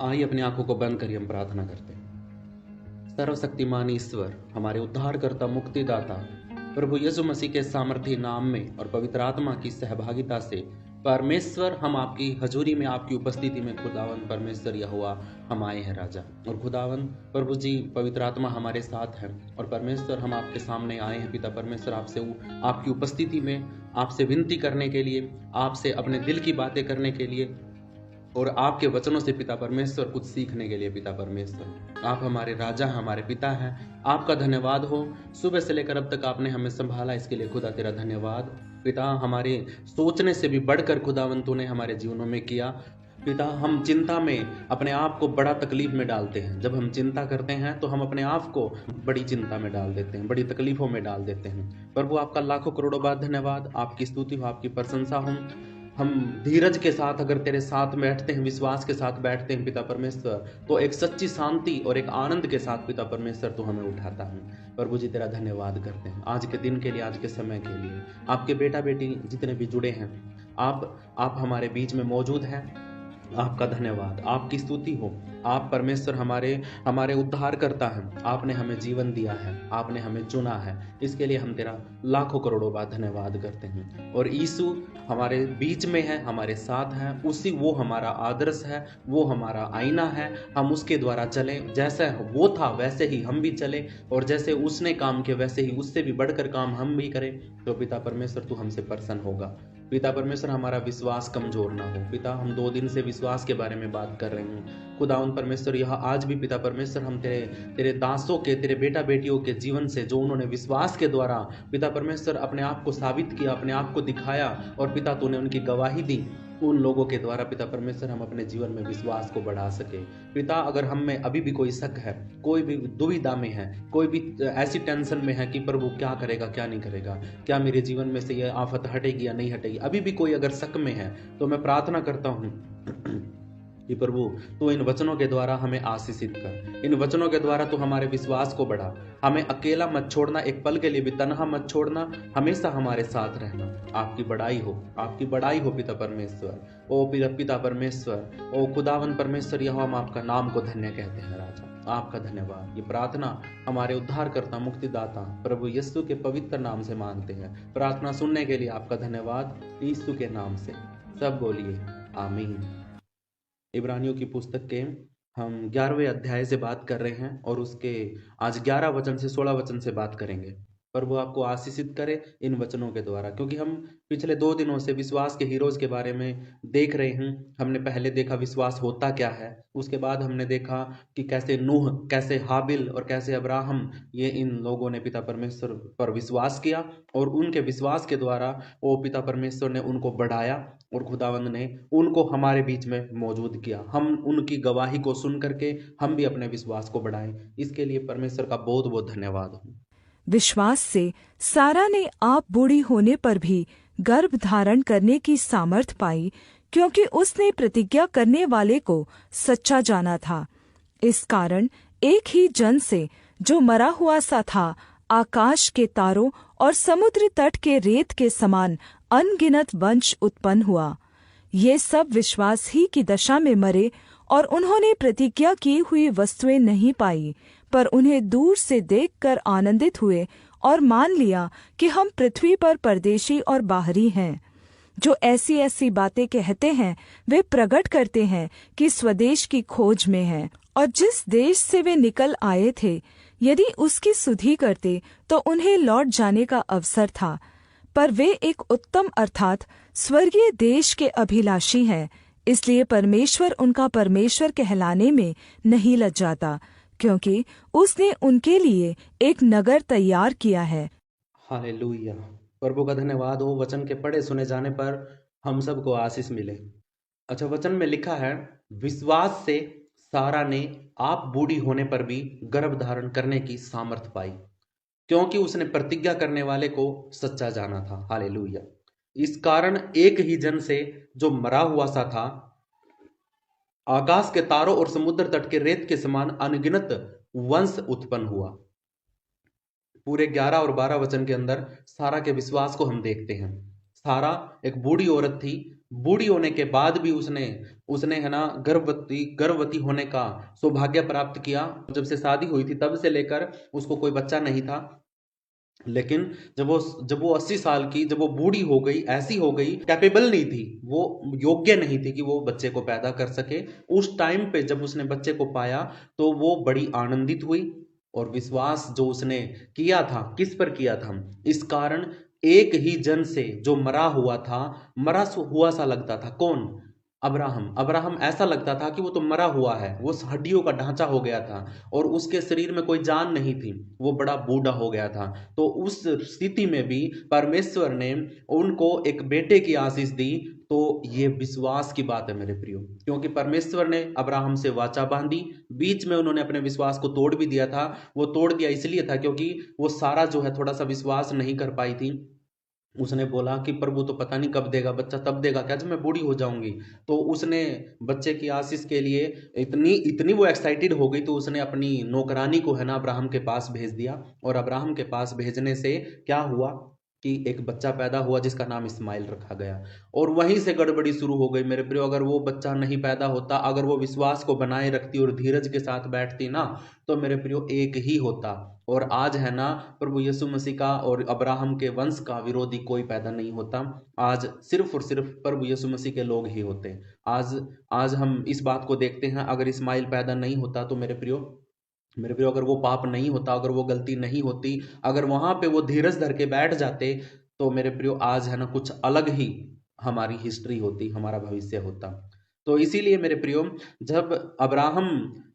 आइए अपनी आंखों को बंद करिए, हम प्रार्थना करते हैं। सर्वशक्तिमान ईश्वर, हमारे उद्धारकर्ता मुक्तिदाता प्रभु यीशु मसीह के सामर्थी नाम में और पवित्र आत्मा की सहभागिता से परमेश्वर, हम आपकी हजूरी में, आपकी उपस्थिति में खुदावन परमेश्वर यहोवा हम आए हैं राजा। और खुदावन प्रभु जी, पवित्र आत्मा हमारे साथ है और परमेश्वर हम आपके सामने आए हैं पिता परमेश्वर, आपसे आपकी उपस्थिति में आपसे विनती करने के लिए, आपसे अपने दिल की बातें करने के लिए और आपके वचनों से पिता परमेश्वर कुछ सीखने के लिए। पिता परमेश्वर, आप हमारे राजा हैं, हमारे पिता हैं। आपका धन्यवाद हो, सुबह से लेकर अब तक आपने हमें संभाला, इसके लिए खुदा तेरा धन्यवाद। पिता, हमारे सोचने से भी बढ़कर खुदावन तूने हमारे जीवनों में किया। पिता, हम चिंता में अपने आप को बड़ा तकलीफ में डालते हैं। जब हम चिंता करते हैं तो हम अपने आप को बड़ी चिंता में डाल देते हैं, बड़ी तकलीफों में डाल देते हैं। प्रभु, आपका लाखों करोड़ों बार धन्यवाद, आपकी स्तुति हो, आपकी प्रशंसा हो। हम धीरज के साथ अगर तेरे साथ बैठते हैं, विश्वास के साथ बैठते हैं पिता परमेश्वर, तो एक सच्ची शांति और एक आनंद के साथ पिता परमेश्वर तो हमें उठाता है। प्रभु जी, तेरा धन्यवाद करते हैं आज के दिन के लिए, आज के समय के लिए। आपके बेटा बेटी जितने भी जुड़े हैं, आप हमारे बीच में मौजूद हैं। आपका धन्यवाद, आपकी स्तुति हो। आप परमेश्वर हमारे उद्धार करता हैं। आपने हमें जीवन दिया है, आपने हमें चुना है, इसके लिए हम तेरा लाखों करोड़ों बार धन्यवाद करते हैं। और यीशु हमारे बीच में है, हमारे साथ है, वो हमारा आदर्श है, वो हमारा आईना है। हम उसके द्वारा चलें, जैसे वो था वैसे ही हम भी चले, और जैसे उसने काम किया वैसे ही उससे भी बढ़कर काम हम भी करें। तो पिता परमेश्वर, तू हमसे प्रसन्न होगा। पिता परमेश्वर, हमारा विश्वास कमजोर ना हो। पिता, हम 2 दिन से विश्वास के बारे में बात कर रहे हैं। खुदावन परमेश्वर, यह आज भी पिता परमेश्वर हम तेरे दासों के, तेरे बेटा बेटियों के जीवन से, जो उन्होंने विश्वास के द्वारा पिता परमेश्वर अपने आप को साबित किया, अपने आप को दिखाया, और पिता तूने उनकी गवाही दी, उन लोगों के द्वारा पिता परमेश्वर हम अपने जीवन में विश्वास को बढ़ा सके। पिता, अगर हम में अभी भी कोई शक है, कोई भी दुविधा में है, कोई भी ऐसी टेंशन में है कि प्रभु क्या करेगा क्या नहीं करेगा, क्या मेरे जीवन में से यह आफत हटेगी या नहीं हटेगी, अभी भी कोई अगर शक में है, तो मैं प्रार्थना करता हूँ कि प्रभु तू इन वचनों के द्वारा हमें आशीषित कर। इन वचनों के द्वारा तू हमारे विश्वास को बढ़ा, हमें अकेला मत छोड़ना, एक पल के लिए भी तन्हा मत छोड़ना, हमेशा हमारे साथ रहना। आपकी बड़ाई हो, आपकी बड़ाई हो पिता परमेश्वर। ओ पिता परमेश्वर, ओ खुदावन परमेश्वर, यह हम आपका नाम को धन्य कहते हैं राजा। आपका धन्यवाद। ये प्रार्थना हमारे उद्धारकर्ता मुक्तिदाता प्रभु यीशु के पवित्र नाम से मांगते हैं। प्रार्थना सुनने के लिए आपका धन्यवाद, यीशु के नाम से। सब बोलिए आमीन। इब्रानियों की पुस्तक के हम 11वें अध्याय से बात कर रहे हैं, और उसके आज 11 वचन से 16 वचन से बात करेंगे। प्रभु आपको आशीषित करे इन वचनों के द्वारा, क्योंकि हम पिछले 2 दिनों से विश्वास के हीरोज के बारे में देख रहे हैं। हमने पहले देखा विश्वास होता क्या है, उसके बाद हमने देखा कि कैसे नूह, कैसे हाबिल और कैसे अब्राहम, ये इन लोगों ने पिता परमेश्वर पर विश्वास किया, और उनके विश्वास के द्वारा वो पिता परमेश्वर ने उनको बढ़ाया, और खुदावंद ने उनको हमारे बीच में मौजूद किया। हम उनकी गवाही को सुन करके हम भी अपने विश्वास को बढ़ाएं। इसके लिए परमेश्वर का बहुत बहुत धन्यवाद हो। विश्वास से सारा ने आप बूढ़ी होने पर भी गर्भ धारण करने की सामर्थ पाई, क्योंकि उसने प्रतिज्ञा करने वाले को सच्चा जाना था। इस कारण एक ही जन से, जो मरा हुआ सा था, आकाश के तारों और समुद्र तट के रेत के समान अनगिनत वंश उत्पन्न हुआ। ये सब विश्वास ही की दशा में मरे, और उन्होंने प्रतिज्ञा की हुई वस्तुएं नहीं पाई, पर उन्हें दूर से देखकर आनंदित हुए और मान लिया कि हम पृथ्वी पर परदेशी और बाहरी हैं। जो ऐसी ऐसी बातें कहते हैं, वे प्रकट करते हैं कि स्वदेश की खोज में हैं, और जिस देश से वे निकल आए थे, यदि उसकी सुधि करते तो उन्हें लौट जाने का अवसर था। पर वे एक उत्तम अर्थात स्वर्गीय देश के अभिलाषी हैं, इसलिए परमेश्वर उनका परमेश्वर कहलाने में नहीं लज्जाता, क्योंकि उसने उनके लिए एक नगर तैयार किया है। हालेलुया। प्रभु का धन्यवाद हो। वचन के पढ़े सुने जाने पर हम सबको आशीष मिले। अच्छा, वचन में लिखा है, विश्वास से सारा ने आप बूढ़ी होने पर भी गर्भ धारण करने की सामर्थ पाई, क्योंकि उसने प्रतिज्ञा करने वाले को सच्चा जाना था। हालेलुया। इस कारण एक ही जन से, जो मरा हुआ सा था, आकाश के तारों और समुद्र तट के रेत के समान अनगिनत वंश उत्पन्न हुआ। पूरे 11 और 12 वचन के अंदर सारा के विश्वास को हम देखते हैं। सारा एक बूढ़ी औरत थी, बूढ़ी होने के बाद भी उसने उसने है ना गर्भवती होने का सौभाग्य प्राप्त किया। जब से शादी हुई थी तब से लेकर उसको कोई बच्चा नहीं था। लेकिन जब वो 80 साल की, जब वो बूढ़ी हो गई, ऐसी हो गई, कैपेबल नहीं थी, वो योग्य नहीं थी कि वो बच्चे को पैदा कर सके। उस टाइम पे जब उसने बच्चे को पाया तो वो बड़ी आनंदित हुई। और विश्वास जो उसने किया था, किस पर किया था? इस कारण एक ही जन से जो मरा हुआ था, हुआ सा लगता था। कौन? अब्राहम। अब्राहम ऐसा लगता था कि वो तो मरा हुआ है, वो हड्डियों का ढांचा हो गया था और उसके शरीर में कोई जान नहीं थी, वो बड़ा बूढ़ा हो गया था। तो उस स्थिति में भी परमेश्वर ने उनको एक बेटे की आशीष दी। तो ये विश्वास की बात है मेरे प्रियो, क्योंकि परमेश्वर ने अब्राहम से वाचा बांधी। बीच में उन्होंने अपने विश्वास को तोड़ भी दिया था। वो तोड़ दिया इसलिए था क्योंकि वो सारा जो है थोड़ा सा विश्वास नहीं कर पाई थी। उसने बोला कि प्रभु तो पता नहीं कब देगा बच्चा, तब देगा क्या जब मैं बूढ़ी हो जाऊंगी। तो उसने बच्चे की आशीष के लिए इतनी इतनी वो एक्साइटेड हो गई, तो उसने अपनी नौकरानी को है ना अब्राहम के पास भेज दिया। और अब्राहम के पास भेजने से क्या हुआ कि एक बच्चा पैदा हुआ जिसका नाम इस्माइल रखा गया। और वहीं से गड़बड़ी शुरू हो गई मेरे प्रियो। अगर वो बच्चा नहीं पैदा होता, अगर वो विश्वास को बनाए रखती और धीरज के साथ बैठती ना, तो मेरे प्रियो एक ही होता। और आज है ना प्रभु यीशु मसीह का और अब्राहम के वंश का विरोधी कोई पैदा नहीं होता। आज सिर्फ और सिर्फ प्रभु यीशु मसीह के लोग ही होते हैं। आज आज हम इस बात को देखते हैं, अगर इस्माइल पैदा नहीं होता तो मेरे प्रियो अगर वो पाप नहीं होता, अगर वो गलती नहीं होती, अगर वहां पे वो धीरज धर के बैठ जाते, तो मेरे प्रियो आज है ना कुछ अलग ही हमारी हिस्ट्री होती, हमारा भविष्य होता। तो इसीलिए मेरे प्रियो जब अब्राहम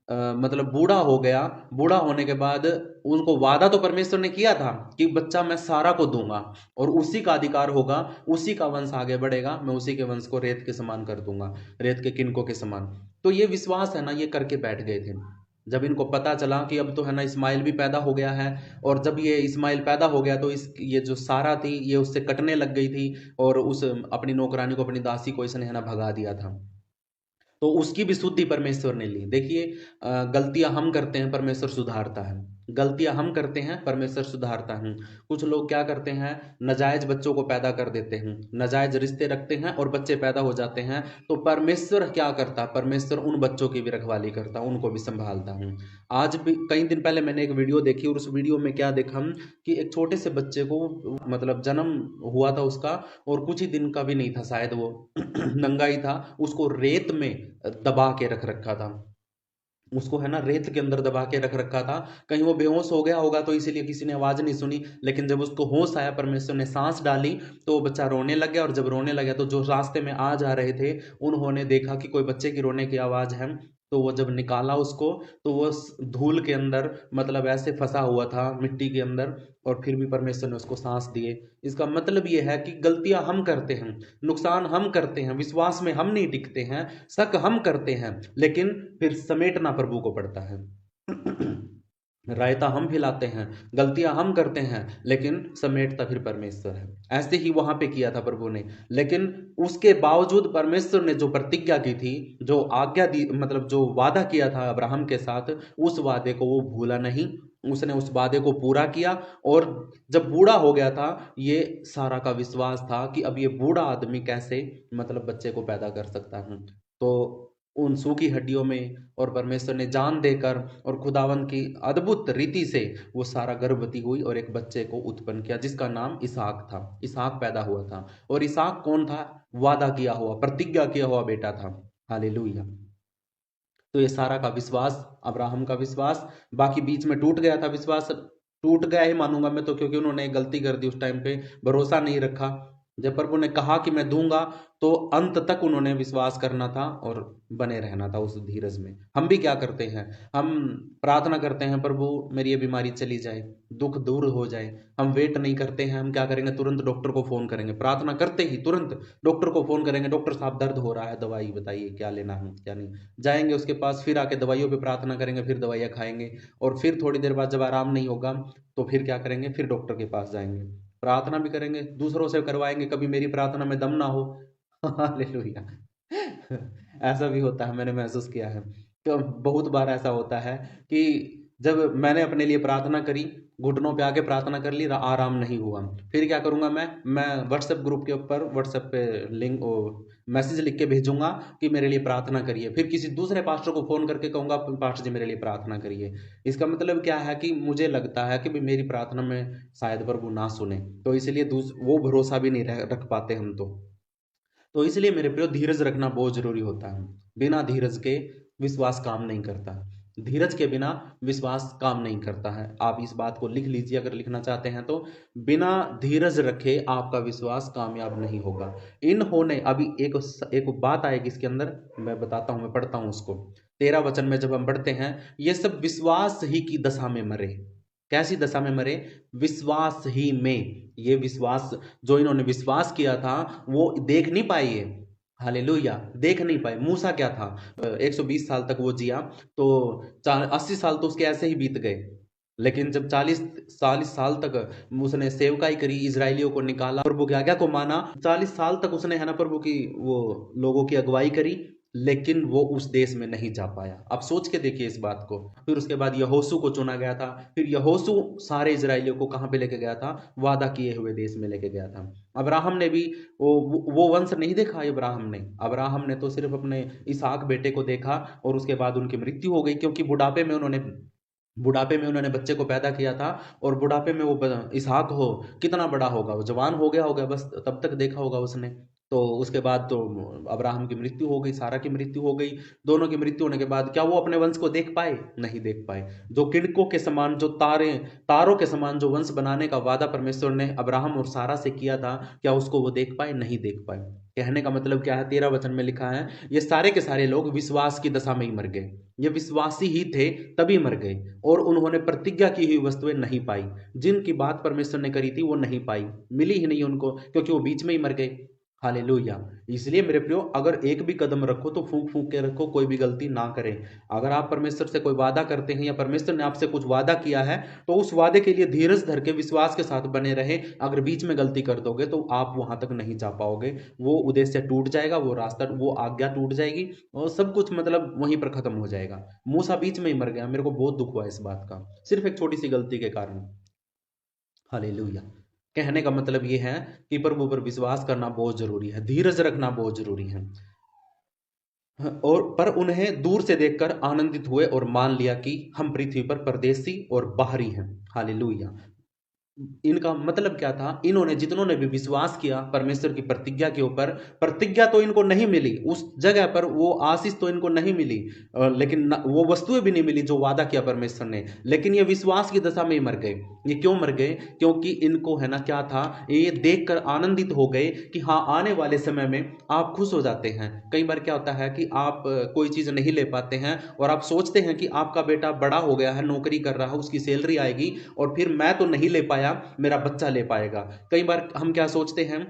मतलब बूढ़ा हो गया, बूढ़ा होने के बाद उनको वादा तो परमेश्वर ने किया था कि बच्चा मैं सारा को दूंगा और उसी का अधिकार होगा, उसी का वंश आगे बढ़ेगा, मैं उसी के वंश को रेत के समान कर दूंगा, रेत के किनकों के समान। तो ये विश्वास है ना, ये करके बैठ गए थे। जब इनको पता चला कि अब तो है ना इस्माइल भी पैदा हो गया है, और जब ये इस्माइल पैदा हो गया तो ये जो सारा थी ये उससे कटने लग गई थी, और उस अपनी नौकरानी को, अपनी दासी को इसने है ना भगा दिया था। तो उसकी भी शुद्धि परमेश्वर ने ली। देखिए गलतियां हम करते हैं, परमेश्वर सुधारता है। गलतियां हम करते हैं, परमेश्वर सुधारता है। कुछ लोग क्या करते हैं, नाजायज बच्चों को पैदा कर देते हैं, नाजायज रिश्ते रखते हैं और बच्चे पैदा हो जाते हैं। तो परमेश्वर क्या करता? परमेश्वर उन बच्चों की भी रखवाली करता, उनको भी संभालता हूँ। आज भी कई दिन पहले मैंने एक वीडियो देखी, और उस वीडियो में क्या देखा कि एक छोटे से बच्चे को मतलब जन्म हुआ था उसका, और कुछ ही दिन का भी नहीं था शायद, वो नंगा ही था, उसको रेत में दबा के रख रखा था। उसको है ना रेत के अंदर दबा के रख रखा था। कहीं वो बेहोश हो गया होगा तो इसीलिए किसी ने आवाज नहीं सुनी, लेकिन जब उसको होश आया, परमेश्वर ने सांस डाली, तो वो बच्चा रोने लग गया। और जब रोने लगा तो जो रास्ते में आ जा रहे थे उन्होंने देखा कि कोई बच्चे की रोने की आवाज है। तो वो जब निकाला उसको, तो वो धूल के अंदर मतलब ऐसे फंसा हुआ था मिट्टी के अंदर, और फिर भी परमेश्वर ने उसको सांस दिए। इसका मतलब ये है कि गलतियां हम करते हैं, नुकसान हम करते हैं, विश्वास में हम नहीं टिकते हैं, शक हम करते हैं, लेकिन फिर समेटना प्रभु को पड़ता है। रायता हम फैलाते हैं, गलतियां हम करते हैं, लेकिन समेटता फिर परमेश्वर है। ऐसे ही वहां पे किया था प्रभु ने। लेकिन उसके बावजूद परमेश्वर ने जो प्रतिज्ञा की थी, जो आज्ञा दी, मतलब जो वादा किया था अब्राहम के साथ, उस वादे को वो भूला नहीं। उसने उस वादे को पूरा किया। और जब बूढ़ा हो गया था, ये सारा का विश्वास था कि अब ये बूढ़ा आदमी कैसे मतलब बच्चे को पैदा कर सकता है। तो उन सूखी हड्डियों में और परमेश्वर ने जान देकर और खुदावन की अद्भुत रीति से वो सारा गर्भवती हुई और एक बच्चे को उत्पन्न किया, जिसका नाम इसहाक था। इसहाक पैदा हुआ था। और इसहाक कौन था? वादा किया हुआ, प्रतिज्ञा किया हुआ बेटा था। हालेलुया। तो ये सारा का विश्वास, अब्राहम का विश्वास, बाकी बीच में टूट गया था विश्वास, टूट गया ही मानूंगा मैं तो, क्योंकि उन्होंने गलती कर दी, उस टाइम पे भरोसा नहीं रखा। जब प्रभु ने कहा कि मैं दूंगा, तो अंत तक उन्होंने विश्वास करना था और बने रहना था उस धीरज में। हम भी क्या करते हैं, हम प्रार्थना करते हैं प्रभु मेरी ये बीमारी चली जाए, दुख दूर हो जाए। हम वेट नहीं करते हैं, हम क्या करेंगे, तुरंत डॉक्टर को फोन करेंगे, प्रार्थना करते ही तुरंत डॉक्टर को फोन करेंगे, डॉक्टर साहब दर्द हो रहा है, दवाई बताइए क्या लेना है क्या नहीं। जाएंगे उसके पास, फिर आके दवाइयों पे प्रार्थना करेंगे, फिर दवाइयाँ खाएंगे, और फिर थोड़ी देर बाद जब आराम नहीं होगा तो फिर क्या करेंगे, फिर डॉक्टर के पास जाएंगे, प्रार्थना भी करेंगे, दूसरों से करवाएंगे, कभी मेरी प्रार्थना में दम ना हो। हालेलुया। ऐसा भी होता है, मैंने महसूस किया है। तो बहुत बार ऐसा होता है कि जब मैंने अपने लिए प्रार्थना करी, घुटनों पे आके प्रार्थना कर ली, आराम नहीं हुआ, फिर क्या करूंगा मैं व्हाट्सएप ग्रुप के ऊपर व्हाट्सएप पे लिंक मैसेज लिख के भेजूंगा कि मेरे लिए प्रार्थना करिए, फिर किसी दूसरे पास्टर को फोन करके कहूंगा पास्टर जी मेरे लिए प्रार्थना करिए। इसका मतलब क्या है कि मुझे लगता है कि मेरी प्रार्थना में शायद प्रभु ना सुने, तो इसलिए वो भरोसा भी नहीं रख पाते हम। तो इसलिए मेरे प्रियो, धीरज रखना बहुत जरूरी होता है। बिना धीरज के विश्वास काम नहीं करता। धीरज के बिना विश्वास काम नहीं करता है। आप इस बात को लिख लीजिए अगर लिखना चाहते हैं तो। बिना धीरज रखे आपका विश्वास कामयाब नहीं होगा। इन्होंने अभी एक बात आएगी इसके अंदर, मैं बताता हूं, मैं पढ़ता हूं उसको। 13 वचन में जब हम पढ़ते हैं, ये सब विश्वास ही की दशा में मरे। कैसी दशा में मरे? विश्वास ही में। ये विश्वास, जो इन्होंने विश्वास किया था, वो देख नहीं पाए ये। हालेलुया, देख नहीं पाए। मूसा क्या था, 120 साल तक वो जिया, तो 80 साल तो उसके ऐसे ही बीत गए। लेकिन जब 40 साल तक उसने सेवकाई करी, इजरायलियों को निकाला, प्रभु की आज्ञा को माना, 40 साल तक उसने, है ना, प्रभु की वो लोगों की अगुवाई करी, लेकिन वो उस देश में नहीं जा पाया। अब सोच के देखिए इस बात को। फिर उसके बाद यहोशू को चुना गया था। फिर यहोशू सारे इजरायलियों को कहां पे लेके गया था? वादा किए हुए देश में लेके गया था। अब्राहम ने भी वो वंश नहीं देखा। अब्राहम ने तो सिर्फ अपने इसहाक बेटे को देखा, और उसके बाद उनकी मृत्यु हो गई, क्योंकि बुढ़ापे में उन्होंने बच्चे को पैदा किया था, और बुढ़ापे में वो इसहाक हो कितना बड़ा होगा, वो जवान हो गया होगा, बस तब तक देखा होगा उसने। तो उसके बाद तो अब्राहम की मृत्यु हो गई, सारा की मृत्यु हो गई। दोनों की मृत्यु होने के बाद क्या वो अपने वंश को देख पाए? नहीं देख पाए। जो किड़कों के समान, जो तारों के समान जो वंश बनाने का वादा परमेश्वर ने अब्राहम और सारा से किया था, क्या उसको वो देख पाए? नहीं देख पाए। कहने का मतलब क्या है? 13 वचन में लिखा है, ये सारे के सारे लोग विश्वास की दशा में ही मर गए। ये विश्वासी ही थे तभी मर गए, और उन्होंने प्रतिज्ञा की हुई वस्तुएं नहीं पाई। जिनकी बात परमेश्वर ने करी थी वो नहीं पाई, मिली ही नहीं उनको, क्योंकि वो बीच में ही मर गए। हालेलुया। इसलिए मेरे प्रियो, अगर एक भी कदम रखो तो फूंक फूंक के रखो, कोई भी गलती ना करें। अगर आप परमेश्वर से कोई वादा करते हैं, या परमेश्वर ने आपसे कुछ वादा किया है, तो उस वादे के लिए धीरज धर के विश्वास के साथ बने रहे। अगर बीच में गलती कर दोगे तो आप वहां तक नहीं जा पाओगे। वो उद्देश्य टूट जाएगा, वो रास्ता, वो आज्ञा टूट जाएगी, और सब कुछ मतलब वहीं पर खत्म हो जाएगा। मूसा बीच में ही मर गया। मेरे को बहुत दुख हुआ इस बात का, सिर्फ एक छोटी सी गलती के कारण। हालेलुया। कहने का मतलब ये है कि प्रभु पर विश्वास करना बहुत जरूरी है, धीरज रखना बहुत जरूरी है। और पर उन्हें दूर से देखकर आनंदित हुए और मान लिया कि हम पृथ्वी पर परदेसी और बाहरी हैं। हालेलुया। इनका मतलब क्या था? इन्होंने, जितनों ने भी विश्वास किया परमेश्वर की प्रतिज्ञा के ऊपर, प्रतिज्ञा तो इनको नहीं मिली उस जगह पर, वो आशीष तो इनको नहीं मिली, लेकिन वो वस्तुएं भी नहीं मिली जो वादा किया परमेश्वर ने, लेकिन ये विश्वास की दशा में ही मर गए। ये क्यों मर गए? क्योंकि इनको, है ना, क्या था, ये देखकर आनंदित हो गए कि हाँ, आने वाले समय में आप खुश हो जाते हैं। कई बार क्या होता है कि आप कोई चीज नहीं ले पाते हैं, और आप सोचते हैं कि आपका बेटा बड़ा हो गया है, नौकरी कर रहा है, उसकी सैलरी आएगी, और फिर मैं तो नहीं ले पाया, मेरा बच्चा ले पाएगा। कई बार हम क्या सोचते हैं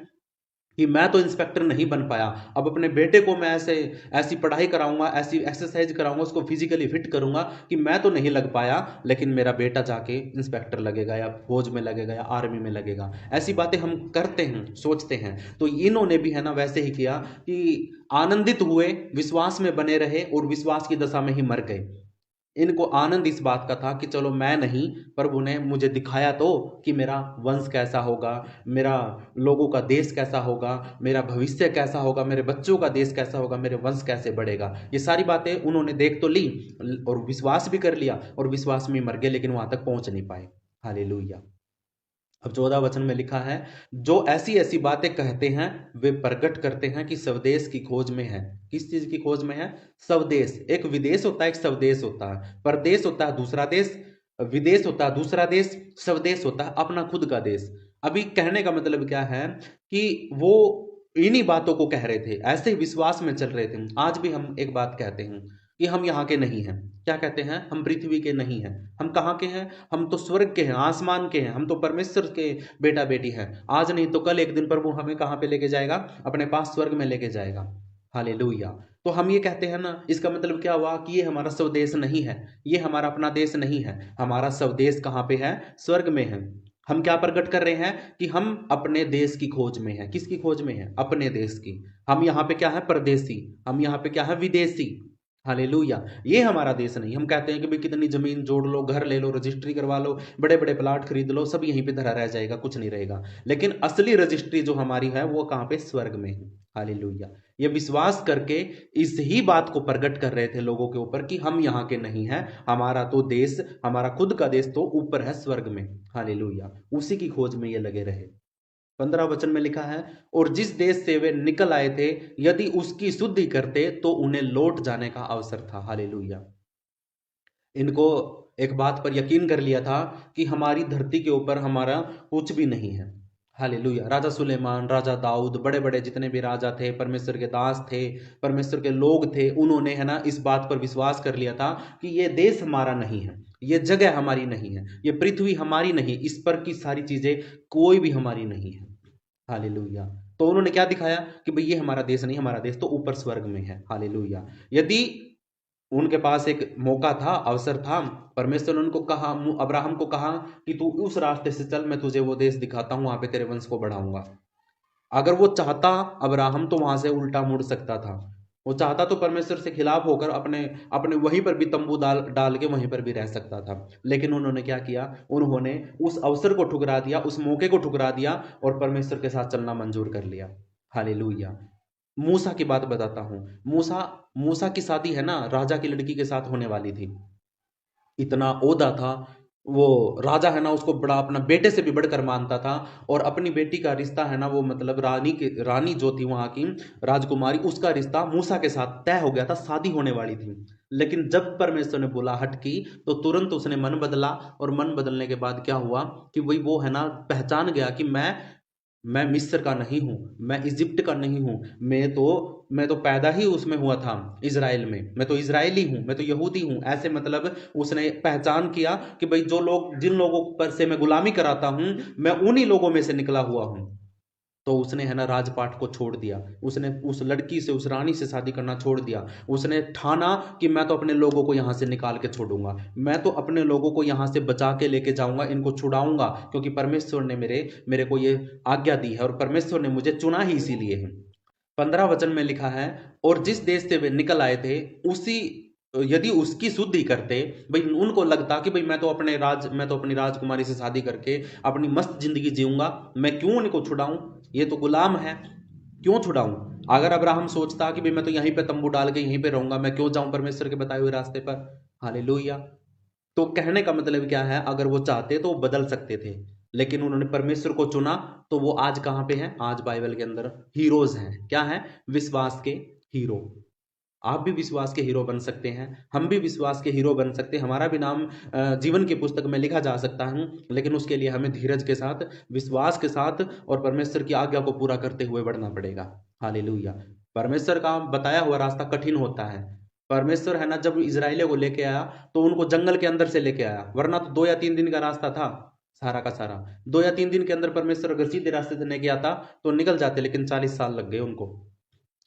कि मैं तो इंस्पेक्टर नहीं बन पाया, अब अपने बेटे को मैं ऐसी पढ़ाई कराऊंगा, ऐसी एक्सरसाइज कराऊंगा, उसको फिजिकली फिट करूंगा कि मैं तो नहीं लग पाया, लेकिन मेरा बेटा जाके इंस्पेक्टर लगेगा, या फौज में लगेगा, या आर्मी में लगेगा। ऐसी बातें हम करते हैं, सोचते हैं। तो इन्होंने भी, है ना, वैसे ही किया कि आनंदित हुए, विश्वास में बने रहे, और विश्वास की दशा में ही मर गए। इनको आनंद इस बात का था कि चलो मैं नहीं, प्रभु ने मुझे दिखाया तो कि मेरा वंश कैसा होगा, मेरा लोगों का देश कैसा होगा, मेरा भविष्य कैसा होगा, मेरे बच्चों का देश कैसा होगा, मेरे वंश कैसे बढ़ेगा। ये सारी बातें उन्होंने देख तो ली, और विश्वास भी कर लिया, और विश्वास में मर गए, लेकिन वहां तक पहुंच नहीं पाए। हालेलुया। अब 14 वचन में लिखा है, जो ऐसी ऐसी बातें कहते हैं वे प्रकट करते हैं कि स्वदेश की खोज में है। किस चीज की खोज में है? स्वदेश। एक विदेश होता है, एक स्वदेश होता है। परदेश होता है दूसरा देश, विदेश होता है दूसरा देश, स्वदेश होता है अपना खुद का देश। अभी कहने का मतलब क्या है कि वो इन्हीं बातों को कह रहे थे, ऐसे ही विश्वास में चल रहे थे। आज भी हम एक बात कहते हैं कि हम यहाँ के नहीं हैं। क्या कहते हैं? हम पृथ्वी के नहीं हैं। हम कहाँ के हैं? हम तो स्वर्ग के हैं, आसमान के हैं, हम तो परमेश्वर के बेटा बेटी हैं। आज नहीं तो कल एक दिन प्रभु हमें कहाँ पे लेके जाएगा? अपने पास स्वर्ग में लेके जाएगा। हालेलुया। तो हम ये कहते हैं ना, इसका मतलब क्या हुआ कि ये हमारा स्वदेश नहीं है, ये हमारा अपना देश नहीं है। हमारा स्वदेश कहाँ पे है? स्वर्ग में है। हम क्या प्रकट कर रहे हैं कि हम अपने देश की खोज में हैं। किसकी खोज में है? अपने देश की। हम यहाँ पे क्या है? परदेसी। हम यहाँ पे क्या है? विदेशी। हालेलुया। ये हमारा देश नहीं। हम कहते हैं कि भाई कितनी जमीन जोड़ लो, घर ले लो, रजिस्ट्री करवा लो, बड़े बड़े प्लाट खरीद लो, सब यहीं पे धरा रह जाएगा, कुछ नहीं रहेगा। लेकिन असली रजिस्ट्री जो हमारी है वो कहाँ पे? स्वर्ग में है। हालेलुया। ये विश्वास करके इस ही बात को प्रकट कर रहे थे लोगों के ऊपर कि हम यहाँ के नहीं हैं, हमारा तो देश, हमारा खुद का देश तो ऊपर है स्वर्ग में। हालेलुया। उसी की खोज में ये लगे रहे। 15 वचन में लिखा है, और जिस देश से वे निकल आए थे यदि उसकी शुद्धि करते तो उन्हें लौट जाने का अवसर था। हालेलुया। इनको एक बात पर यकीन कर लिया था कि हमारी धरती के ऊपर हमारा कुछ भी नहीं है। हालेलुया। राजा सुलेमान, राजा दाऊद, बड़े बड़े जितने भी राजा थे, परमेश्वर के दास थे, परमेश्वर के लोग थे, उन्होंने है ना इस बात पर विश्वास कर लिया था कि ये देश हमारा नहीं है, ये जगह हमारी नहीं है, ये पृथ्वी हमारी नहीं, इस पर की सारी चीजें कोई भी हमारी नहीं है। हालेलुया। तो उन्होंने क्या दिखाया कि भाई ये हमारा देश नहीं, हमारा देश तो ऊपर स्वर्ग में है। हालेलुया। यदि उनके पास एक मौका था, अवसर था, परमेश्वर ने उनको कहा, अब्राहम को कहा कि तू उस रास्ते से चल, मैं तुझे वो देश दिखाता हूं, वहां पे तेरे वंश को बढ़ाऊंगा। अगर वो चाहता अब्राहम तो वहां से उल्टा मुड़ सकता था। वो चाहता तो परमेश्वर से खिलाफ होकर अपने अपने वहीं पर भी तंबू डाल डाल के वहीं पर भी रह सकता था। लेकिन उन्होंने क्या किया? उन्होंने उस अवसर को ठुकरा दिया, उस मौके को ठुकरा दिया और परमेश्वर के साथ चलना मंजूर कर लिया। हालेलुया। मूसा की बात बताता हूं। मूसा मूसा की शादी है ना राजा की लड़की के साथ होने वाली थी। इतना ओहदा था वो, राजा है ना उसको बड़ा अपना बेटे से भी बढ़कर मानता था। और अपनी बेटी का रिश्ता है ना वो मतलब रानी जो थी वहां की राजकुमारी, उसका रिश्ता मूसा के साथ तय हो गया था, शादी होने वाली थी। लेकिन जब परमेश्वर ने बुलाहट की तो तुरंत उसने मन बदला। और मन बदलने के बाद क्या हुआ कि वही वो है ना पहचान गया कि मैं मिस्र का नहीं हूँ, मैं इजिप्ट का नहीं हूँ, मैं तो पैदा ही उसमें हुआ था इज़राइल में, मैं तो इज़राइली हूँ, मैं तो यहूदी हूँ। ऐसे मतलब उसने पहचान किया कि भाई जो लोग, जिन लोगों पर से मैं गुलामी कराता हूँ, मैं उन्हीं लोगों में से निकला हुआ हूँ। तो उसने है ना राजपाट को छोड़ दिया, उसने उस लड़की से, उस रानी से शादी करना छोड़ दिया। उसने ठाना कि मैं तो अपने लोगों को यहाँ से निकाल के छोड़ूंगा, मैं तो अपने लोगों को यहाँ से बचा के लेके जाऊंगा, इनको छुड़ाऊंगा, क्योंकि परमेश्वर ने मेरे को ये आज्ञा दी है और परमेश्वर ने मुझे चुना ही इसीलिए है। 15 वचन में लिखा है, और जिस देश से वे निकल आए थे उसी यदि उसकी शुद्धि करते, भाई उनको लगता कि भाई मैं तो अपनी राजकुमारी से शादी करके अपनी मस्त जिंदगी जीऊंगा, मैं क्यों उनको छुड़ाऊं, ये तो गुलाम है, क्यों छुड़ाऊं। अगर अब्राहम सोचता कि भाई मैं तो यहीं पे तंबू डाल के यहीं पे रहूंगा, मैं क्यों जाऊं परमेश्वर के बताए हुए रास्ते पर। हालेलुया। तो कहने का मतलब क्या है, अगर वो चाहते तो वो बदल सकते थे, लेकिन उन्होंने परमेश्वर को चुना। तो वो आज कहां पे हैं? आज बाइबल के अंदर हीरोज हैं। क्या है? विश्वास के हीरो। आप भी विश्वास के हीरो बन सकते हैं, हम भी विश्वास के हीरो बन सकते हैं। हमारा भी नाम जीवन की पुस्तक में लिखा जा सकता है, लेकिन उसके लिए हमें धीरज के साथ, विश्वास के साथ और परमेश्वर की आज्ञा को पूरा करते हुए बढ़ना पड़ेगा। हालेलुया। परमेश्वर का बताया हुआ रास्ता कठिन होता है। परमेश्वर है ना जब इजराइलियों को लेके आया तो उनको जंगल के अंदर से लेके आया, वरना तो 2 या 3 दिन का रास्ता था सारा का सारा। 2 या 3 दिन के अंदर परमेश्वर अगर सीधे रास्ते से लेके आता तो निकल जाते, लेकिन 40 साल लग गए उनको।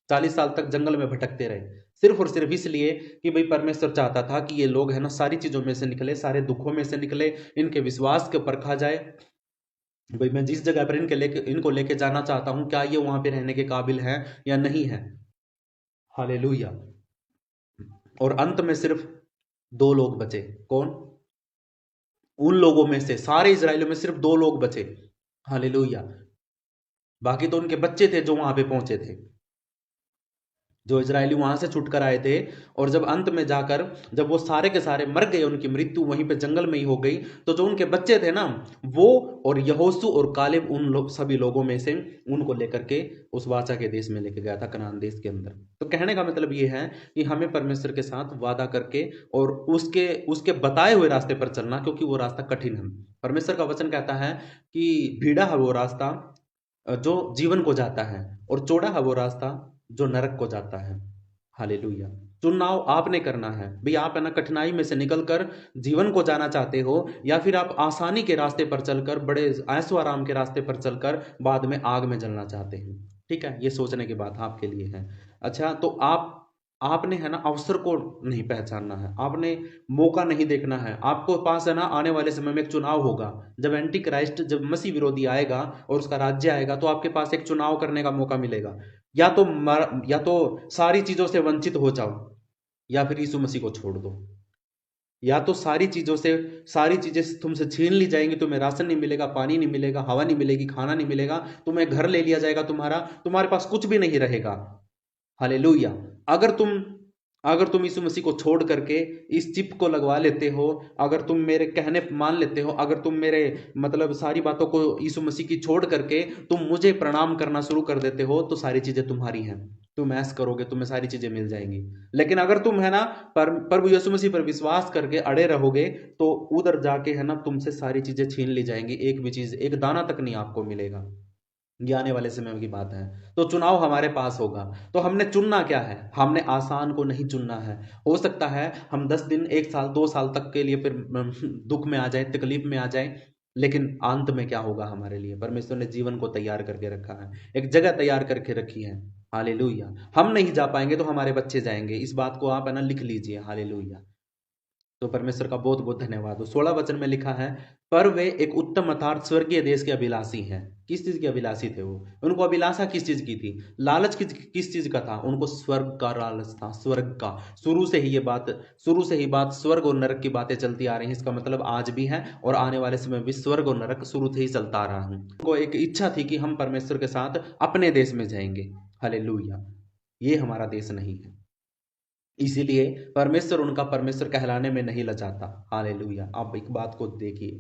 40 साल तक जंगल में भटकते रहे, सिर्फ और सिर्फ इसलिए कि भाई परमेश्वर चाहता था कि ये लोग है ना सारी चीजों में से निकले, सारे दुखों में से निकले, इनके विश्वास के परखा जाए। भाई मैं जिस जगह पर इनको लेके जाना चाहता हूं, क्या ये वहां पे रहने के काबिल है या नहीं है। हालेलुया। और अंत में सिर्फ 2 लोग बचे। कौन? उन लोगों में से, सारे इजराइलियों में सिर्फ 2 लोग बचे। हालेलुया। बाकी तो उनके बच्चे थे जो वहां पे पहुंचे थे, जो इजरायली वहां से छुटकर आए थे। और जब अंत में जाकर जब वो सारे के सारे मर गए, उनकी मृत्यु वहीं पे जंगल में ही हो गई, तो जो उनके बच्चे थे ना, वो और यहोशू और कालेब सभी लोगों में से उनको लेकर के उस वाचा के देश में लेके गया था, कनान देश के अंदर। तो कहने का मतलब ये है कि हमें परमेश्वर के साथ वादा करके और उसके उसके बताए हुए रास्ते पर चलना, क्योंकि वो रास्ता कठिन है। परमेश्वर का वचन कहता है कि भीड़ा है वो रास्ता जो जीवन को जाता है, और चौड़ा है वो रास्ता जो नरक को जाता है। हालेलुया। चुनाव आपने करना है भाई। आप है ना कठिनाई में से निकलकर जीवन को जाना चाहते हो, या फिर आप आसानी के रास्ते पर चलकर, बड़े ऐशो आराम के रास्ते पर चलकर बाद में आग में जलना चाहते हैं। ठीक है, ये सोचने की बात आपके लिए है। अच्छा, तो आपने है ना अवसर को नहीं पहचानना है, आपने मौका नहीं देखना है। आपको पास है ना आने वाले समय में एक चुनाव होगा, जब एंटी क्राइस्ट, जब मसीह विरोधी आएगा और उसका राज्य आएगा, तो आपके पास एक चुनाव करने का मौका मिलेगा। या तो सारी चीजों से वंचित हो जाओ, या फिर यीशु मसीह को छोड़ दो। या तो सारी चीजें तुमसे छीन ली जाएंगी, तुम्हें राशन नहीं मिलेगा, पानी नहीं मिलेगा, हवा नहीं मिलेगी, खाना नहीं मिलेगा, तुम्हें घर ले लिया जाएगा, तुम्हारे पास कुछ भी नहीं रहेगा। हालेलुया। अगर तुम यीशु मसीह को छोड़ करके इस चिप को लगवा लेते हो, अगर तुम मेरे कहने मान लेते हो, अगर तुम मेरे मतलब सारी बातों को यीशु मसीह की छोड़ करके तुम मुझे प्रणाम करना शुरू कर देते हो, तो सारी चीजें तुम्हारी हैं, तुम ऐसा करोगे, तुम्हें सारी चीजें मिल जाएंगी। लेकिन अगर तुम है ना प्रभु यीशु मसीह पर विश्वास करके अड़े रहोगे, तो उधर जाके है ना तुमसे सारी चीजें छीन ली जाएंगी, एक भी चीज, एक दाना तक नहीं आपको मिलेगा। ये आने वाले समय की बात है। तो चुनाव हमारे पास होगा, तो हमने चुनना क्या है? हमने आसान को नहीं चुनना है। हो सकता है हम 10 दिन, 1 साल, 2 साल तक के लिए फिर दुख में आ जाए, तकलीफ में आ जाए, लेकिन अंत में क्या होगा हमारे लिए? परमेश्वर ने जीवन को तैयार करके रखा है, एक जगह तैयार करके रखी है। हालेलुया। हम नहीं जा पाएंगे तो हमारे बच्चे जाएंगे, इस बात को आप है ना लिख लीजिए। हालेलुया। तो परमेश्वर का बहुत बहुत धन्यवाद हो। 16 वचन में लिखा है, पर वे एक उत्तम अर्थात स्वर्गीय देश के अभिलाषी हैं। किस चीज के अभिलाषी थे वो? उनको अभिलाषा किस चीज की थी? लालच किस चीज का था? उनको स्वर्ग का लालच था, स्वर्ग का। शुरू से ही बात स्वर्ग और नरक की बातें चलती आ रही हैं। इसका मतलब आज भी है और आने वाले समय भी स्वर्ग और नरक शुरू से ही चलता आ रहा है। उनको एक इच्छा थी कि हम परमेश्वर के साथ अपने देश में जाएंगे। हालेलुया। ये हमारा देश नहीं है, इसीलिए परमेश्वर उनका परमेश्वर कहलाने में नहीं लजाता। हालेलुया। आप एक बात को देखिए,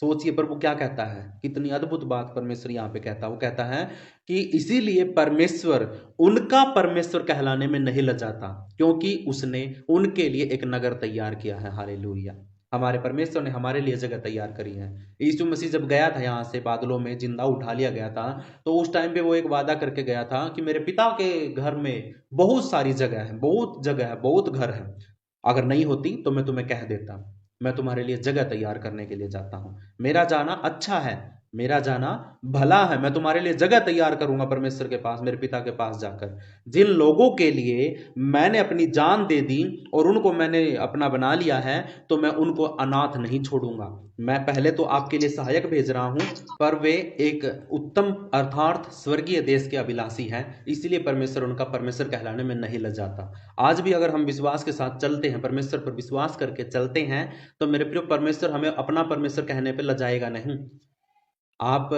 सोचिए प्रभु क्या कहता है, कितनी अद्भुत बात परमेश्वर यहाँ पे कहता है। वो कहता है कि इसीलिए परमेश्वर उनका परमेश्वर कहलाने में नहीं लजाता, क्योंकि उसने उनके लिए एक नगर तैयार किया है। हालेलुया। हमारे परमेश्वर ने हमारे लिए जगह तैयार करी है। यीशु मसीह जब गया था यहाँ से, बादलों में जिंदा उठा लिया गया था, तो उस टाइम पे वो एक वादा करके गया था कि मेरे पिता के घर में बहुत सारी जगह है, बहुत जगह है, बहुत घर है। अगर नहीं होती तो मैं तुम्हें कह देता, मैं तुम्हारे लिए जगह तैयार करने के लिए जाता हूं। मेरा जाना अच्छा है, मेरा जाना भला है, मैं तुम्हारे लिए जगह तैयार करूंगा परमेश्वर के पास, मेरे पिता के पास जाकर। जिन लोगों के लिए मैंने अपनी जान दे दी और उनको मैंने अपना बना लिया है, तो मैं उनको अनाथ नहीं छोड़ूंगा। मैं पहले तो आपके लिए सहायक भेज रहा हूं, पर वे एक उत्तम अर्थात स्वर्गीय देश के अभिलाषी हैं, इसलिए परमेश्वर उनका परमेश्वर कहलाने में नहीं लजाता। आज भी अगर हम विश्वास के साथ चलते हैं, परमेश्वर पर विश्वास करके चलते हैं, तो मेरे प्रिय परमेश्वर हमें अपना परमेश्वर कहने पे लजाएगा नहीं। आप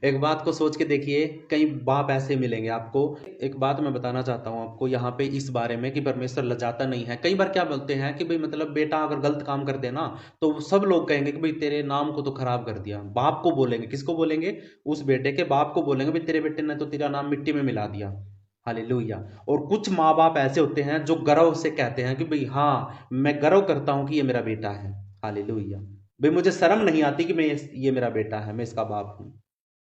एक बात को सोच के देखिए, कई बाप ऐसे मिलेंगे आपको। एक बात मैं बताना चाहता हूँ आपको यहाँ पे इस बारे में कि परमेश्वर लजाता नहीं है। कई बार क्या बोलते हैं कि भाई मतलब बेटा अगर गलत काम कर देना, तो सब लोग कहेंगे कि भाई तेरे नाम को तो खराब कर दिया। बाप को बोलेंगे, किसको बोलेंगे? उस बेटे के बाप को बोलेंगे, भाई तेरे बेटे ने तो तेरा नाम मिट्टी में मिला दिया। हालेलुया। और कुछ माँ बाप ऐसे होते हैं जो गर्व से कहते हैं कि भाई हाँ, मैं गर्व करता हूं कि ये मेरा बेटा है। हालेलुया। भाई मुझे शर्म नहीं आती कि मैं ये मेरा बेटा है, मैं इसका बाप हूं।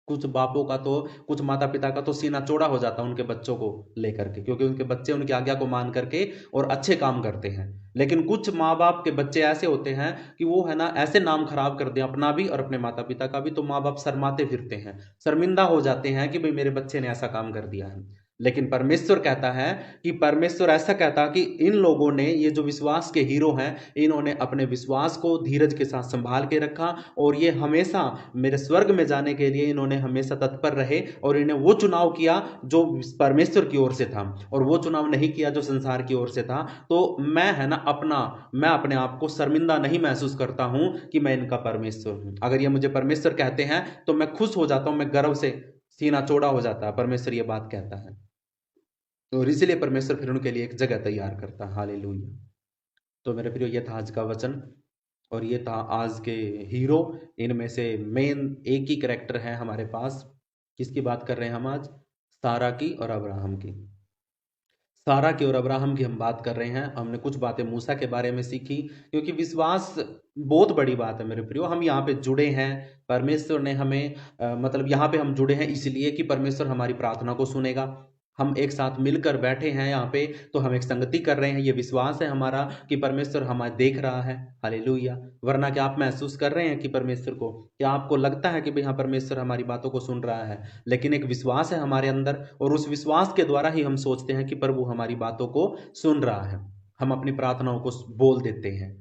कुछ बापों का तो, कुछ माता पिता का तो सीना चौड़ा हो जाता है उनके बच्चों को लेकर के, क्योंकि उनके बच्चे उनकी आज्ञा को मान करके और अच्छे काम करते हैं। लेकिन कुछ माँ बाप के बच्चे ऐसे होते हैं कि वो है ना ऐसे नाम खराब कर दें अपना भी और अपने माता पिता का भी, तो माँ बाप शर्माते फिरते हैं, शर्मिंदा हो जाते हैं कि भाई मेरे बच्चे ने ऐसा काम कर दिया है। लेकिन परमेश्वर कहता है कि परमेश्वर ऐसा कहता कि इन लोगों ने, ये जो विश्वास के हीरो हैं, इन्होंने अपने विश्वास को धीरज के साथ संभाल के रखा और ये हमेशा मेरे स्वर्ग में जाने के लिए इन्होंने हमेशा तत्पर रहे और इन्हें वो चुनाव किया जो परमेश्वर की ओर से था और वो चुनाव नहीं किया जो संसार की ओर से था। तो मैं है ना मैं अपने आप को शर्मिंदा नहीं महसूस करता हूं कि मैं इनका परमेश्वर हूं। अगर ये मुझे परमेश्वर कहते हैं तो मैं खुश हो जाता हूं, मैं गर्व से सीना चौड़ा हो जाता है। परमेश्वर ये बात कहता है, और इसीलिए परमेश्वर फिर उनके लिए एक जगह तैयार करता है। हालेलुया। तो मेरे प्रियो, ये था आज का वचन और ये था आज के हीरो। इनमें से मेन एक ही कैरेक्टर है हमारे पास। किसकी बात कर रहे हैं हम आज? सारा की और अब्राहम की। सारा की और अब्राहम की हम बात कर रहे हैं। हमने कुछ बातें मूसा के बारे में सीखी, क्योंकि विश्वास बहुत बड़ी बात है मेरे प्रियो। हम यहाँ पे जुड़े हैं, परमेश्वर ने हमें मतलब यहाँ पे हम जुड़े हैं इसलिए कि परमेश्वर हमारी प्रार्थना को सुनेगा। हम एक साथ मिलकर बैठे हैं यहाँ पे, तो हम एक संगति कर रहे हैं। ये विश्वास है हमारा कि परमेश्वर हमें देख रहा है। हालेलुया। वरना क्या आप महसूस कर रहे हैं कि परमेश्वर को, क्या आपको लगता है कि भाई हाँ परमेश्वर हमारी बातों को सुन रहा है? लेकिन एक विश्वास है हमारे अंदर और उस विश्वास के द्वारा ही हम सोचते हैं कि प्रभु हमारी बातों को सुन रहा है। हम अपनी प्रार्थनाओं को बोल देते हैं।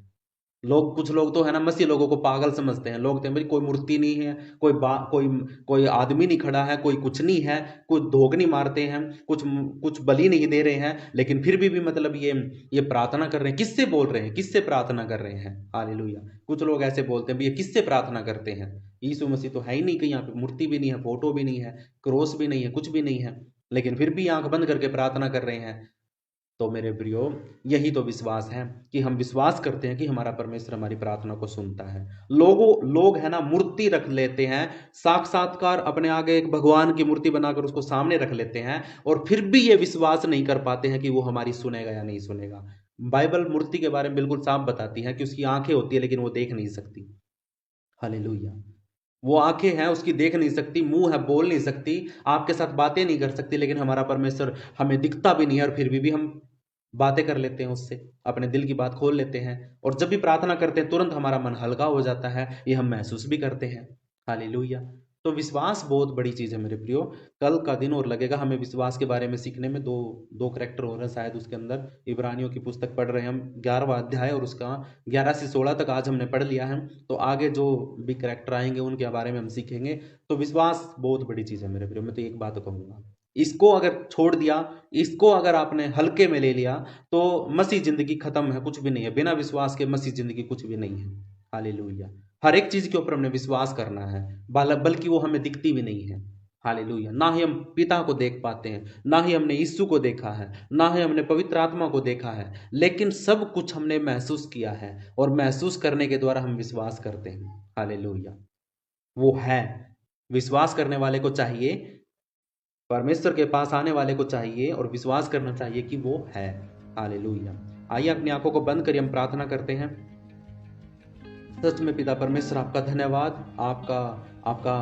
लोग, कुछ लोग तो है ना मसीह लोगों को पागल समझते हैं। लोग कहते हैं भाई कोई मूर्ति नहीं है, कोई आदमी नहीं खड़ा है, कोई कुछ नहीं है, कोई धोख नहीं मारते हैं, कुछ बलि नहीं दे रहे हैं, लेकिन फिर भी मतलब ये प्रार्थना कर रहे हैं। किससे बोल रहे हैं, किससे प्रार्थना कर रहे हैं? हालेलुया। कुछ लोग ऐसे बोलते हैं भाई ये किससे प्रार्थना करते हैं? यीशु मसीह तो है ही नहीं, कहीं यहाँ पे मूर्ति भी नहीं है, फोटो भी नहीं है, क्रॉस भी नहीं है, कुछ भी नहीं है, लेकिन फिर भी आंख बंद करके प्रार्थना कर रहे हैं। तो मेरे प्रियो, यही तो विश्वास है कि हम विश्वास करते हैं कि हमारा परमेश्वर हमारी प्रार्थना को सुनता है। लोग है ना मूर्ति रख लेते हैं, साक्षात्कार अपने आगे एक भगवान की मूर्ति बनाकर उसको सामने रख लेते हैं, और फिर भी ये विश्वास नहीं कर पाते हैं कि वो हमारी सुनेगा या नहीं सुनेगा। बाइबल मूर्ति के बारे में बिल्कुल साफ बताती है कि उसकी आंखें होती है लेकिन वो देख नहीं सकती। हालेलुया। वो आंखें हैं, उसकी देख नहीं सकती, मुंह है, बोल नहीं सकती, आपके साथ बातें नहीं कर सकती, लेकिन हमारा परमेश्वर हमें दिखता भी नहीं है, और फिर भी हम बातें कर लेते हैं उससे, अपने दिल की बात खोल लेते हैं, और जब भी प्रार्थना करते हैं तुरंत हमारा मन हल्का हो जाता है। ये हम महसूस भी करते हैं। हालेलुया। तो विश्वास बहुत बड़ी चीज है मेरे प्रियो। कल का दिन और लगेगा हमें विश्वास के बारे में सीखने में। दो करेक्टर हो रहे हैं शायद उसके अंदर। इब्रानियों की पुस्तक पढ़ रहे हैं हम, 11वां अध्याय, और उसका 11 से 16 तक आज हमने पढ़ लिया है। तो आगे जो भी करेक्टर आएंगे उनके बारे में हम सीखेंगे। तो विश्वास बहुत बड़ी चीज है मेरे प्रियो। मैं तो एक बात कहूंगा, इसको अगर छोड़ दिया, इसको अगर आपने हल्के में ले लिया, तो मसीह जिंदगी खत्म है, कुछ भी नहीं है। बिना विश्वास के मसीह जिंदगी कुछ भी नहीं है। हालेलुया। हर एक चीज के ऊपर हमने विश्वास करना है, बल्कि वो हमें दिखती भी नहीं है। हालेलुया। ना ही हम पिता को देख पाते हैं, ना ही हमने यीशु को देखा है, ना ही हमने पवित्र आत्मा को देखा है, लेकिन सब कुछ हमने महसूस किया है, और महसूस करने के द्वारा हम विश्वास करते हैं। हालेलुया। वो है। विश्वास करने वाले को चाहिए, परमेश्वर के पास आने वाले को चाहिए और विश्वास करना चाहिए कि वो है। हालेलुया। आइए अपनी आंखों को बंद करिए, हम प्रार्थना करते हैं। सच में पिता परमेश्वर, आपका धन्यवाद। आपका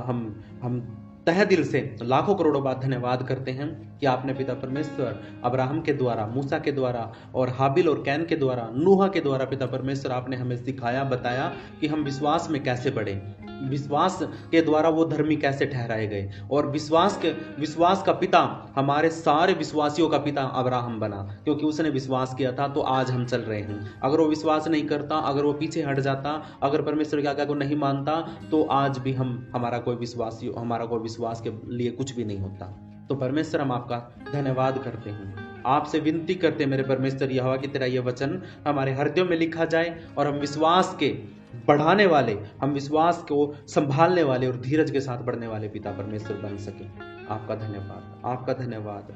हम तहे दिल से लाखों करोड़ों बार धन्यवाद करते हैं कि आपने पिता परमेश्वर अब्राहम के द्वारा, मूसा के द्वारा, और हाबिल और कैन के द्वारा, नूह के द्वारा पिता परमेश्वर आपने हमें सिखाया, बताया कि हम विश्वास में कैसे बढ़े, विश्वास के द्वारा वो धर्मी कैसे ठहराए गए, और विश्वास का पिता, हमारे सारे विश्वासियों का पिता अब्राहम बना, क्योंकि उसने विश्वास किया था। तो आज हम चल रहे हैं। अगर वो विश्वास नहीं करता, अगर वो पीछे हट जाता, अगर परमेश्वर की आज्ञा को नहीं मानता, तो आज भी हमारा कोई विश्वास के लिए कुछ भी नहीं होता। तो परमेश्वर, हम आपका धन्यवाद करते हैं, आपसे विनती करते हैं मेरे परमेश्वर यहोवा कि तेरा ये वचन हमारे हृदयों में लिखा जाए, और हम विश्वास के बढ़ाने वाले, हम विश्वास को संभालने वाले और धीरज के साथ बढ़ने वाले पिता परमेश्वर बन सके। आपका धन्यवाद, आपका धन्यवाद,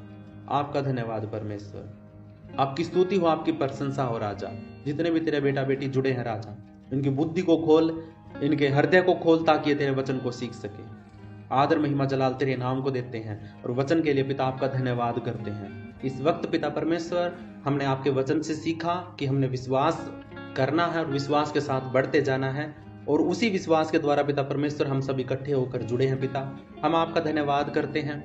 आपका धन्यवाद परमेश्वर। आपकी स्तुति हो, आपकी प्रशंसा हो राजा। जितने भी तेरे बेटा बेटी जुड़े हैं राजा, इनकी बुद्धि को खोल, इनके हृदय को खोल, ताकि ये तेरे वचन को सीख सके। आदर महिमा जलाल तेरे नाम को देते हैं, और वचन के लिए पिता आपका धन्यवाद करते हैं। इस वक्त पिता परमेश्वर, हमने आपके वचन से सीखा कि हमने विश्वास करना है और विश्वास के साथ बढ़ते जाना है, और उसी विश्वास के द्वारा पिता परमेश्वर हम सब इकट्ठे होकर जुड़े हैं। पिता, हम आपका धन्यवाद करते हैं,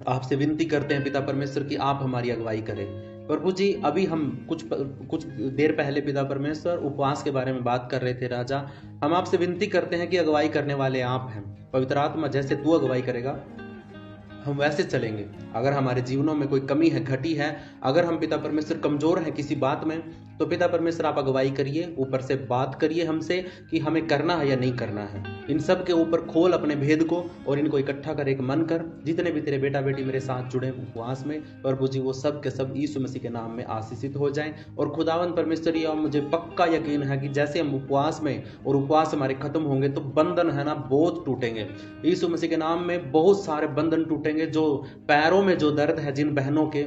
आपसे विनती करते हैं पिता परमेश्वर कि आप हमारी अगुवाई करें। प्रभु जी, अभी हम कुछ देर पहले पिता परमेश्वर उपवास के बारे में बात कर रहे थे राजा। हम आपसे विनती करते हैं कि अगुवाई करने वाले आप हैं। पवित्र आत्मा, जैसे तू अगुवाई करेगा हम वैसे चलेंगे। अगर हमारे जीवनों में कोई कमी है, घटी है, अगर हम पिता परमेश्वर कमजोर हैं किसी बात में, तो पिता परमेश्वर आप अगुवाई करिए, ऊपर से बात करिए हमसे कि हमें करना है या नहीं करना है। इन सब के ऊपर खोल अपने भेद को, और इनको इकट्ठा कर, एक मन कर। जितने भी तेरे बेटा बेटी मेरे साथ जुड़े उपवास में, प्रभु जी, वो सब के सब यीशु मसीह के नाम में आशीषित हो जाएं। और खुदावन परमेश्वर, ये मुझे पक्का यकीन है कि जैसे हम उपवास में, और उपवास हमारे खत्म होंगे, तो बंधन है ना बहुत टूटेंगे। यीशु मसीह के नाम में बहुत सारे बंधन टूटेंगे। जो पैरों में जो दर्द है, जिन बहनों के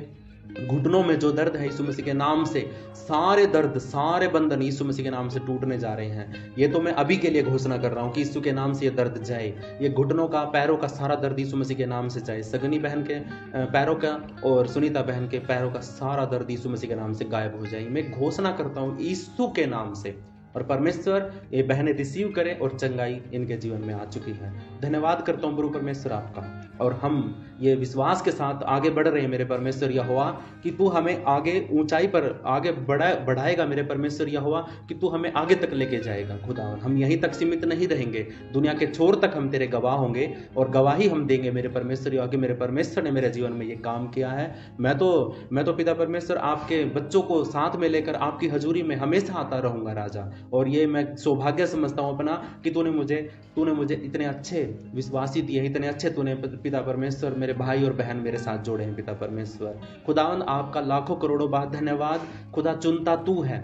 घुटनों में जो दर्द है, यीशु मसीह के नाम से सारे दर्द, सारे बंधन यीशु मसीह के नाम से टूटने जा रहे हैं। ये तो मैं अभी के लिए घोषणा कर रहा हूं कि यीशु के नाम से ये दर्द जाए। ये घुटनों का, पैरों का सारा दर्द यीशु मसीह के नाम से जाए। सगनी बहन के पैरों का और सुनीता बहन के पैरों का सारा दर्द यीशु मसीह के नाम से गायब हो जाए। मैं घोषणा करता हूं यीशु के नाम से। और परमेश्वर, ये बहनें रिसीव करें, और चंगाई इनके जीवन में आ चुकी है। धन्यवाद करता हूं प्रभु परमेश्वर आपका। और हम ये विश्वास के साथ आगे बढ़ रहे हैं मेरे परमेश्वर यहोवा कि तू हमें आगे ऊंचाई पर आगे बढ़ाएगा मेरे परमेश्वर यहोवा कि तू हमें आगे तक लेके जाएगा खुदावन। हम यहीं तक सीमित नहीं रहेंगे, दुनिया के छोर तक हम तेरे गवाह होंगे और गवाही हम देंगे मेरे परमेश्वर यहोवा कि मेरे परमेश्वर ने मेरे जीवन में ये काम किया है। मैं तो पिता परमेश्वर आपके बच्चों को साथ में लेकर आपकी हजूरी में हमेशा आता रहूंगा राजा। और ये मैं सौभाग्य समझता हूँ अपना कि तूने मुझे इतने अच्छे विश्वासी दिए, इतने अच्छे तूने पिता परमेश्वर मेरे भाई और बहन मेरे साथ जोड़े हैं पिता परमेश्वर। खुदावन आपका लाखों करोड़ों बार धन्यवाद। खुदा चुनता तू है,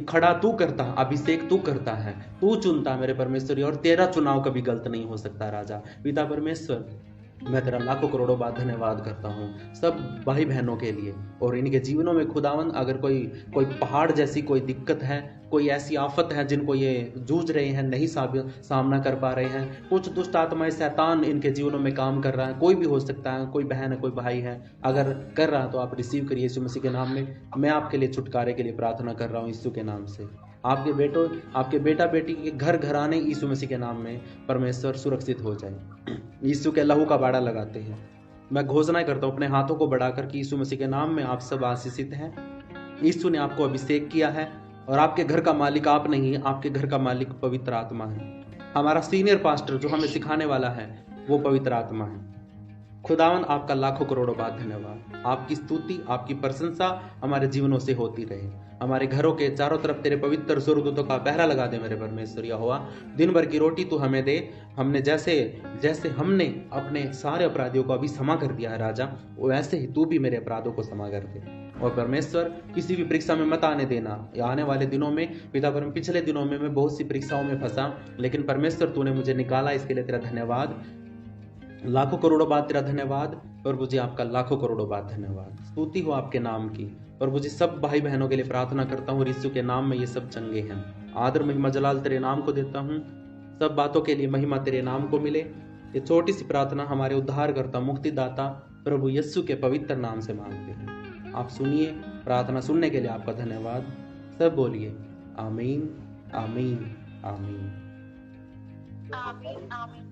खड़ा तू करता, अभिषेक तू करता है, तू चुनता मेरे परमेश्वर, और तेरा चुनाव कभी गलत नहीं हो सकता राजा। पिता परमेश्वर मैं तेरा लाखों करोड़ों बार धन्यवाद करता हूँ सब भाई बहनों के लिए और इनके जीवनों में खुदावन अगर कोई पहाड़ जैसी कोई दिक्कत है, कोई ऐसी आफत है जिनको ये जूझ रहे हैं, नहीं सामना कर पा रहे हैं, कुछ दुष्ट आत्माएं शैतान इनके जीवनों में काम कर रहा है, कोई भी हो सकता है, कोई बहन है कोई भाई है, अगर कर रहा है तो आप रिसीव करिए यीशु मसीह के नाम में। मैं आपके लिए छुटकारे के लिए प्रार्थना कर रहा हूँ यीशु के नाम से। आपके बेटा बेटी के घर घराने यीशु मसीह के नाम में परमेश्वर सुरक्षित हो जाए। यीशु के लहू का बाड़ा लगाते हैं। मैं घोषणा करता हूँ अपने हाथों को बढ़ाकर कि यीशु मसीह के नाम में आप सब आशीषित हैं। यीशु ने आपको अभिषेक किया है और आपके घर का मालिक आप नहीं, आपके घर का मालिक पवित्र आत्मा है। हमारा सीनियर पास्टर जो हमें सिखाने वाला है वो पवित्र आत्मा है। खुदावन आपका लाखों करोड़ों बार धन्यवाद। आपकी स्तुति आपकी प्रशंसा हमारे जीवनों से होती रहे। हमारे घरों के चारों तरफ तेरे पवित्र स्वर्गदूतों का पहरा लगा दे मेरे परमेश्वर यहोवा। दिन भर की रोटी तू हमें दे। हमने जैसे हमने अपने सारे अपराधियों को अभी क्षमा कर दिया है राजा, वैसे ही तू भी मेरे अपराधों को क्षमा कर दे। और परमेश्वर किसी भी परीक्षा में मत आने देना। या आने वाले दिनों में पिता परम पिछले दिनों में मैं बहुत सी परीक्षाओं में फंसा, लेकिन परमेश्वर तूने मुझे निकाला, इसके लिए तेरा धन्यवाद। लाखों करोड़ों बार तेरा धन्यवाद प्रभु जी, आपका लाखों करोड़ों बार धन्यवाद। स्तुति हो आपके नाम की प्रभु जी। सब भाई बहनों के लिए प्रार्थना करता हूँ यीशु के नाम में, ये सब चंगे हैं। आदर महिमा जलाल तेरे नाम को देता हूँ। सब बातों के लिए महिमा तेरे नाम को मिले। ये छोटी सी प्रार्थना हमारे उद्धार करता मुक्तिदाता प्रभु यीशु के पवित्र नाम से मांगते हैं। आप सुनिए, प्रार्थना सुनने के लिए आपका धन्यवाद। सब बोलिए आमीन आमीन आमीन आमीन आमीन।